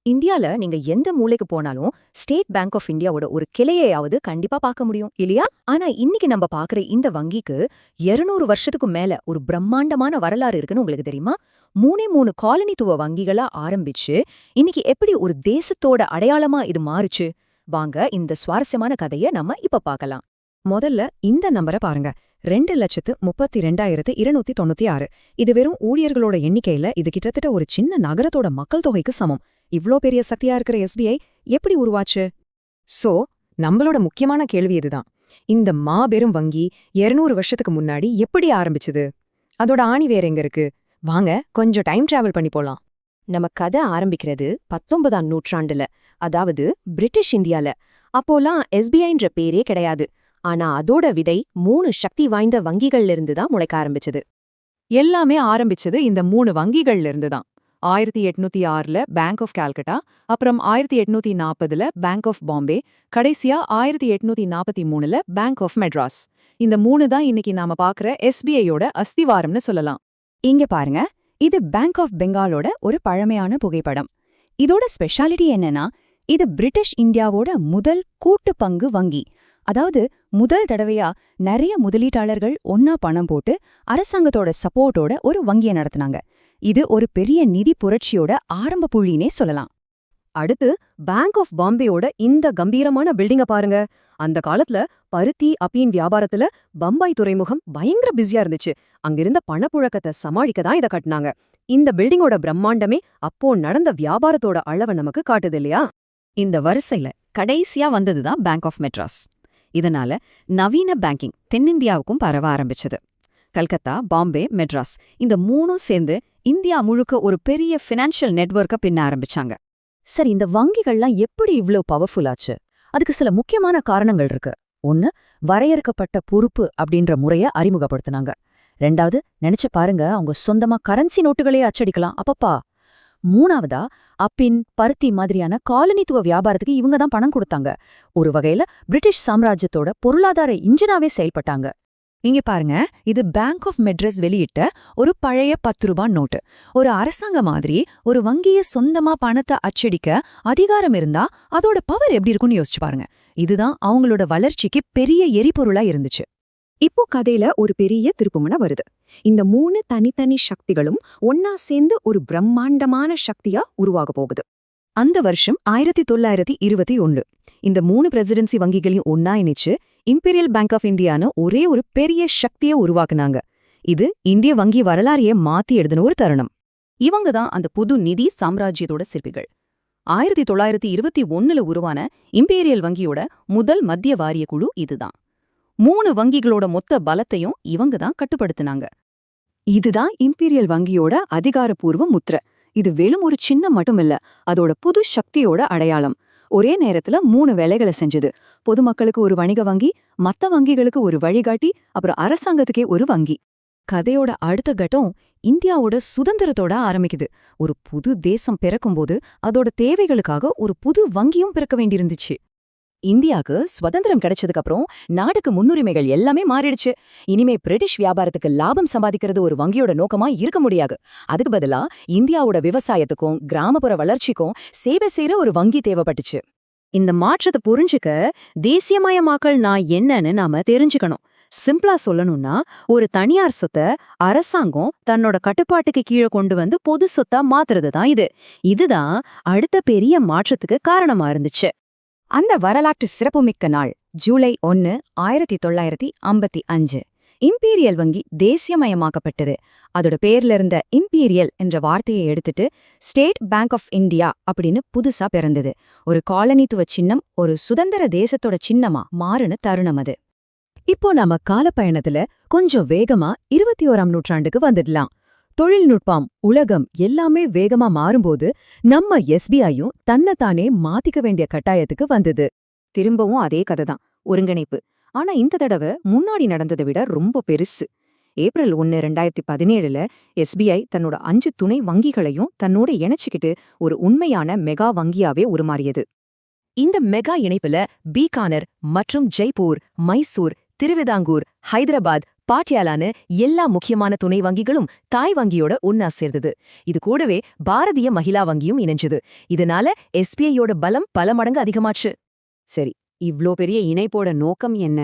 இந்தியால நீங்க எந்த மூலைக்கு போனாலும் ஸ்டேட் பேங்க் ஆஃப் இந்தியாவோட ஒரு கிளையையாவது கண்டிப்பா பார்க்க முடியும் இல்லையா? ஆனா இன்னைக்கு நம்ம பாக்குற இந்த வங்கிக்கு 200 வருஷத்துக்கு மேல ஒரு பிரம்மாண்டமான வரலாறு இருக்குன்னு உங்களுக்கு தெரியுமா? மூணே மூணு காலனித்துவ வங்கிகளா ஆரம்பிச்சு இன்னைக்கு எப்படி ஒரு தேசத்தோட அடையாளமா இது மாறுச்சு? வாங்க இந்த சுவாரஸ்யமான கதைய நம்ம இப்ப பார்க்கலாம். முதல்ல இந்த நம்பரை பாருங்க. 2,32,296. இது வெறும் ஊழியர்களோட எண்ணிக்கையில இது கிட்டத்தட்ட ஒரு சின்ன நகரத்தோட மக்கள் தொகைக்கு சமம். இவ்ளோ பெரிய சக்தியா இருக்கிற எஸ்பிஐ எப்படி உருவாச்சு? சோ நம்மளோட முக்கியமான கேள்வி இதுதான். இந்த மாபெரும் வங்கி 200 வருஷத்துக்கு முன்னாடி எப்படி ஆரம்பிச்சுது? அதோட ஆணி வேற எங்க இருக்கு? வாங்க கொஞ்சம் டைம் டிராவல் பண்ணி போலாம். நம்ம கதை ஆரம்பிக்கிறது 19ஆம் நூற்றாண்டுல, அதாவது பிரிட்டிஷ் இந்தியால. அப்போலாம் எஸ்பிஐன்ற பேரே கிடையாது. ஆனா அதோட விதை 3 சக்தி வாய்ந்த வங்கிகள்ல இருந்து தான் முளைக்க ஆரம்பிச்சது. எல்லாமே ஆரம்பிச்சது இந்த 3 வங்கிகள்ல இருந்து தான். 1806ல பேங்க் ஆஃப் கால்கட்டா, அப்புறம் 1840ல பேங்க் ஆஃப் பாம்பே, கடைசியா 1843ல பேங்க் ஆஃப் மெட்ராஸ். இந்த 3 தான் இன்னைக்கு நாம பாக்குற எஸ்பிஐயோட அஸ்திவாரம்னு சொல்லலாம். இங்க பாருங்க, இது பேங்க் ஆஃப் பெங்காலோட ஒரு பழமையான புகைப்படம். இதோட ஸ்பெஷாலிட்டி என்னன்னா, இது பிரிட்டிஷ் இந்தியாவோட முதல் கூட்டு பங்கு வங்கி. அதாவது முதல் தடவையா நிறைய முதலீட்டாளர்கள் ஒன்னா பணம் போட்டு அரசாங்கத்தோட சப்போர்ட்டோட ஒரு வங்கியை நடத்தினாங்க. இது ஒரு பெரிய நிதி புரட்சியோட ஆரம்ப புள்ளினே சொல்லலாம். அடுத்து பேங்க் ஆஃப் பாம்பேயோட இந்த கம்பீரமான பில்டிங்க பாருங்க. அந்த காலத்துல பருத்தி அப்பீன் வியாபாரத்துல பம்பாய் துறைமுகம் பயங்கர பிஸியா இருந்துச்சு. அங்கிருந்த பணப்புழக்கத்தை சமாளிக்க தான் இதை கட்டினாங்க. இந்த பில்டிங்கோட பிரம்மாண்டமே அப்போ நடந்த வியாபாரத்தோட அளவை நமக்கு காட்டுது இல்லையா? இந்த வரிசையில கடைசியா வந்ததுதான் பேங்க் ஆஃப் மெட்ராஸ். இதனால நவீன பேங்கிங் தென்னிந்தியாவுக்கும் பரவ ஆரம்பிச்சது. கல்கத்தா, பாம்பே, மெட்ராஸ் இந்த 3ம் சேர்ந்து இந்தியா முழுக்க ஒரு பெரிய ஃபினான்ஷியல் நெட்வொர்க்கை பின்ன ஆரம்பிச்சாங்க. சரி, இந்த வங்கிகள்லாம் எப்படி இவ்ளோ பவர்ஃபுல் ஆச்சு? அதுக்கு சில முக்கியமான காரணங்கள் இருக்கு. ஒன்னு, வரையறுக்கப்பட்ட பொறுப்பு அப்படின்ற முறைய அறிமுகப்படுத்தினாங்க. 2வது, நினைச்சு பாருங்க, அவங்க சொந்தமா கரன்சி நோட்டுகளே அச்சடிக்கலாம் அப்பப்பா. 3வதா, அப்பின் பருத்தி மாதிரியான காலனித்துவ வியாபாரத்துக்கு இவங்க தான் பணம் கொடுத்தாங்க. ஒரு வகையில பிரிட்டிஷ் சாம்ராஜ்யத்தோட பொருளாதார இன்ஜினாவே செயல்பட்டாங்க. இங்க பாருங்க, இது பேங்க் ஆஃப் மெட்ராஸ் வெளியிட்ட ஒரு பழைய 10 ரூபாய் நோட்டு. ஒரு அரசாங்க மாதிரி ஒரு வங்கிய சொந்தமா பணத்தை அச்சடிக்க அதிகாரம் இருந்தா அதோட பவர் எப்படி இருக்கும்னு யோசிச்சு பாருங்க. இதுதான் அவங்களோட வளர்ச்சிக்கு பெரிய எரிபொருளா இருந்துச்சு. இப்போ கதையில ஒரு பெரிய திருப்புமுனை வருது. இந்த 3 தனித்தனி சக்திகளும் ஒன்னா சேர்ந்து ஒரு பிரம்மாண்டமான சக்தியா உருவாக போகுது. அந்த வருஷம் 1921. இந்த 3 பிரசிடென்சி வங்கிகளையும் ஒன்னா இணைச்சு இம்பீரியல் பேங்க் ஆஃப் இந்தியான்னு ஒரே ஒரு பெரிய சக்தியை உருவாக்குனாங்க. இது இந்திய வங்கி வரலாறையே மாத்தி எழுதின ஒரு தருணம். இவங்க தான் அந்த புது நிதி சாம்ராஜ்யத்தோட சிற்பிகள். 1921ல உருவான இம்பீரியல் வங்கியோட முதல் மத்திய வாரிய குழு இதுதான். 3 வங்கிகளோட மொத்த பலத்தையும் இவங்க தான் கட்டுப்படுத்தினாங்க. இதுதான் இம்பீரியல் வங்கியோட அதிகாரப்பூர்வ முத்திரை. இது வெறும் ஒரு சின்னம் மட்டுமில்ல, அதோட புது சக்தியோட அடையாளம். ஒரே நேரத்துல 3 வேலைகளை செஞ்சது. பொதுமக்களுக்கு ஒரு வணிக வங்கி, மத்த வங்கிகளுக்கு ஒரு வழிகாட்டி, அப்புறம் அரசாங்கத்துக்கே ஒரு வங்கி. கதையோட அடுத்த கட்டம் இந்தியாவோட சுதந்திரத்தோட ஆரம்பிக்குது. ஒரு புது தேசம் பிறக்கும்போது அதோட தேவைகளுக்காக ஒரு புது வங்கியும் பிறக்க வேண்டியிருந்துச்சு. இந்தியாவுக்கு சுதந்திரம் கிடைச்சதுக்கு அப்புறம் நாடுக்கு முன்னுரிமைகள் எல்லாமே மாறிடுச்சு. இனிமே பிரிட்டிஷ் வியாபாரத்துக்கு லாபம் சம்பாதிக்கிறது ஒரு வங்கியோட நோக்கமா இருக்க முடியாது. அதுக்கு பதிலா இந்தியாவோட விவசாயத்துக்கும் கிராமப்புற வளர்ச்சிக்கும் சேவை செய்யற ஒரு வங்கி தேவைப்பட்டுச்சு. இந்த மாற்றத்தை புரிஞ்சுக்க தேசியமயமாக்கல் என்னன்னு நாம தெரிஞ்சுக்கணும். சிம்பிளா சொல்லணும்னா, ஒரு தனியார் சொத்தை அரசாங்கம் தன்னோட கட்டுப்பாட்டுக்கு கீழே கொண்டு வந்து பொது சொத்தா மாத்துறது தான் இது. இதுதான் அடுத்த பெரிய மாற்றத்துக்கு காரணமா இருந்துச்சு. அந்த வரலாற்று சிறப்புமிக்க நாள் ஜூலை 1, 1955. இம்பீரியல் வங்கி தேசியமயமாக்கப்பட்டது. அதோட பேர்ல இருந்த இம்பீரியல் என்ற வார்த்தையை எடுத்துட்டு ஸ்டேட் பேங்க் ஆஃப் இந்தியா அப்படின்னு புதுசா பிறந்தது. ஒரு காலனித்துவ சின்னம் ஒரு சுதந்திர தேசத்தோட சின்னமா மாறுன தருணம் அது. இப்போ நாம காலப்பயணத்துல கொஞ்சம் வேகமா 21ஆம் நூற்றாண்டுக்கு வந்துடலாம். தொழில்நுட்பம், உலகம் எல்லாமே வேகமா மாறும்போது நம்ம எஸ்பிஐயும் தன்னைத்தானே மாத்திக்க வேண்டிய கட்டாயத்துக்கு வந்தது. திரும்பவும் அதே கதை தான், ஒருங்கிணைப்பு. ஆனா இந்த தடவை முன்னாடி நடந்ததை விட ரொம்ப பெருசு. ஏப்ரல் 1, 2017ல எஸ்பிஐ தன்னோட 5 துணை வங்கிகளையும் தன்னோட இணைச்சுக்கிட்டு ஒரு உண்மையான மெகா வங்கியாவே உருமாறியது. இந்த மெகா இணைப்புல பீகானர் மற்றும் ஜெய்ப்பூர், மைசூர், திருவிதாங்கூர், ஹைதராபாத், பாட்டியாலான எல்லா முக்கியமான துணை வங்கிகளும் தாய் வங்கியோட ஒன்னா சேர்ந்தது. இது கூடவே பாரதிய மகிழா வங்கியும் இணைஞ்சது. இதனால எஸ்பிஐயோட பலம் பல மடங்கு அதிகமாச்சு. சரி, இவ்ளோ பெரிய இணைப்போட நோக்கம் என்ன?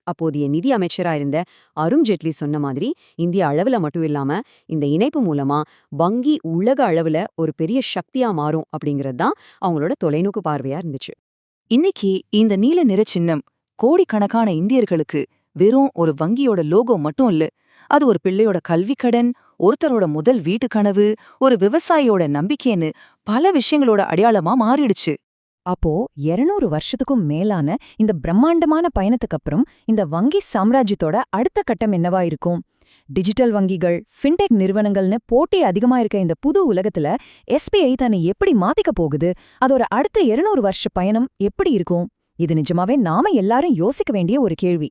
அப்போதைய நிதி அமைச்சரா இருந்த அருண் ஜேட்லி சொன்ன மாதிரி இந்திய அளவுல மட்டும் இல்லாம இந்த இணைப்பு மூலமா வங்கி உலக அளவுல ஒரு பெரிய சக்தியா மாறும் அப்படிங்கிறது தான் அவங்களோட தொலைநோக்கு பார்வையா இருந்துச்சு. இன்னைக்கு இந்த நீல நிற சின்னம் கோடிக்கணக்கான இந்தியர்களுக்கு வெறும் ஒரு வங்கியோட லோகோ மட்டும் இல்ல. அது ஒரு பிள்ளையோட கல்விக்கடன், ஒருத்தரோட முதல் வீட்டு கனவு, ஒரு விவசாயியோட நம்பிக்கைன்னு பல விஷயங்களோட அடையாளமா மாறிடுச்சு. அப்போ 200 வருஷத்துக்கும் மேலான இந்த பிரம்மாண்டமான பயணத்துக்கு அப்புறம் இந்த வங்கி சாம்ராஜ்யத்தோட அடுத்த கட்டம் என்னவா இருக்கும்? டிஜிட்டல் வங்கிகள், ஃபின்டெக் நிறுவனங்கள்னு போட்டி அதிகமா இருக்க இந்த புது உலகத்துல எஸ்பிஐ தன்னை எப்படி மாத்திக்க போகுது? அதோட அடுத்த 200 வருஷ பயணம் எப்படி இருக்கும்? இது நிஜமாவே நாம எல்லாரும் யோசிக்க வேண்டிய ஒரு கேள்வி.